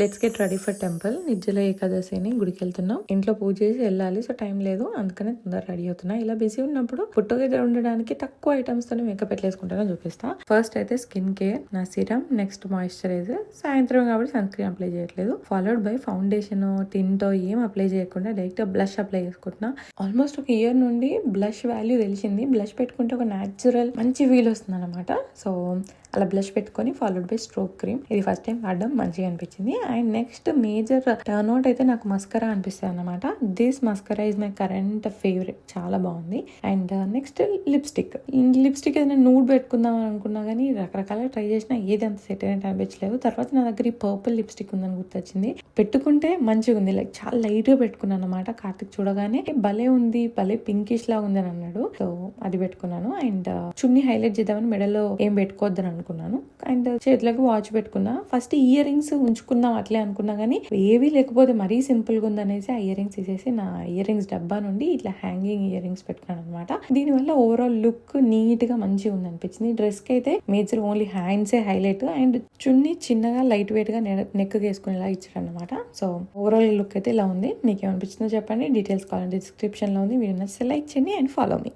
Let's get ready for temple. Nirjala ఏకాదశిని గుడికి వెళ్తున్నాం. ఇంట్లో పూజ చేసి వెళ్ళాలి, సో టైం లేదు, అందుకనే తొందర రెడీ అవుతున్నా. ఇలా బిజీ ఉన్నప్పుడు పుట్టుగెదర్ ఉండడానికి తక్కువ ఐటమ్స్ తోనే మేకప్ ఎట్లా వేసుకుంటానో చూపిస్తా. ఫస్ట్ అయితే స్కిన్ కేర్, నా సిరమ్, నెక్స్ట్ మాయిశ్చరైజర్. సాయంత్రం కాబట్టి సన్ స్క్రీన్ అప్లై చేయట్లేదు. ఫాలోడ్ బై ఫౌండేషన్, టింటో ఏం అప్లై చేయకుండా డైరెక్ట్ బ్లష్ అప్లై చేసుకుంటున్నా. ఆల్మోస్ట్ ఒక ఇయర్ నుండి బ్లష్ వాల్యూ తెలిసింది. బ్లష్ పెట్టుకుంటే ఒక న్యాచురల్ మంచి ఫీల్ వస్తుంది అనమాట. సో అలా బ్లష్ పెట్టుకొని ఫాలోడ్ బై స్ట్రోక్ క్రీమ్. ఇది ఫస్ట్ టైం వాడడం మంచిగా అనిపించింది. And next major turn out అయితే నాకు మస్కరా అనిపిస్తుంది అనమాట. This mascara is my current favourite, చాలా బాగుంది. And next lipstick. లిప్స్టిక్ ఏదైనా నూడ్ పెట్టుకుందాం అనుకున్నా కానీ రకరకాల ట్రై చేసినా ఏది అంత సెట్ అయినట్టు అనిపించలేదు. తర్వాత నా దగ్గర ఈ పర్పుల్ లిప్స్టిక్ ఉందని గుర్తొచ్చింది. పెట్టుకుంటే మంచిగా ఉంది, లైక్ చాలా లైట్ గా పెట్టుకున్నాను అనమాట. కార్తిక్ చూడగానే భలే ఉంది, భలే పింకిష్ లా ఉంది అని అన్నాడు. సో అది పెట్టుకున్నాను. అండ్ చున్నీ హైలైట్ చేద్దామని మెడలో ఏం పెట్టుకోవద్దని అనుకున్నాను. అండ్ చేతులకు వాచ్ పెట్టుకున్నా. ఫస్ట్ ఇయర్ రింగ్స్ ఉంచుకుందాం అట్లే అనుకున్నా కానీ ఏవీ లేకపోతే మరీ సింపుల్ గా ఉందనేసి ఆ ఇయర్ రింగ్స్ తీసేసి నా ఇయర్ రింగ్స్ డబ్బా నుండి ఇట్లా హ్యాంగింగ్ ఇయర్ రింగ్స్ పెట్టుకున్నాను అనమాట. దీనివల్ల ఓవరాల్ లుక్ నీట్ గా మంచిగా ఉంది అనిపించింది. డ్రెస్ కి అయితే మేజర్ ఓన్లీ హ్యాండ్సే హైలైట్. అండ్ చున్నీ చిన్నగా లైట్ వెయిట్ గా నెక్ వేసుకునేలా ఇచ్చారు అనమాట. సో ఓవరాల్ లుక్ అయితే ఇలా ఉంది. మీకు ఏమనిపించిందో చెప్పండి. డీటెయిల్స్ కావాలంటే డిస్క్రిప్షన్ లో ఉంది. వీడియో నచ్చితే లైక్ చేయండి అండ్ ఫాలో మీ.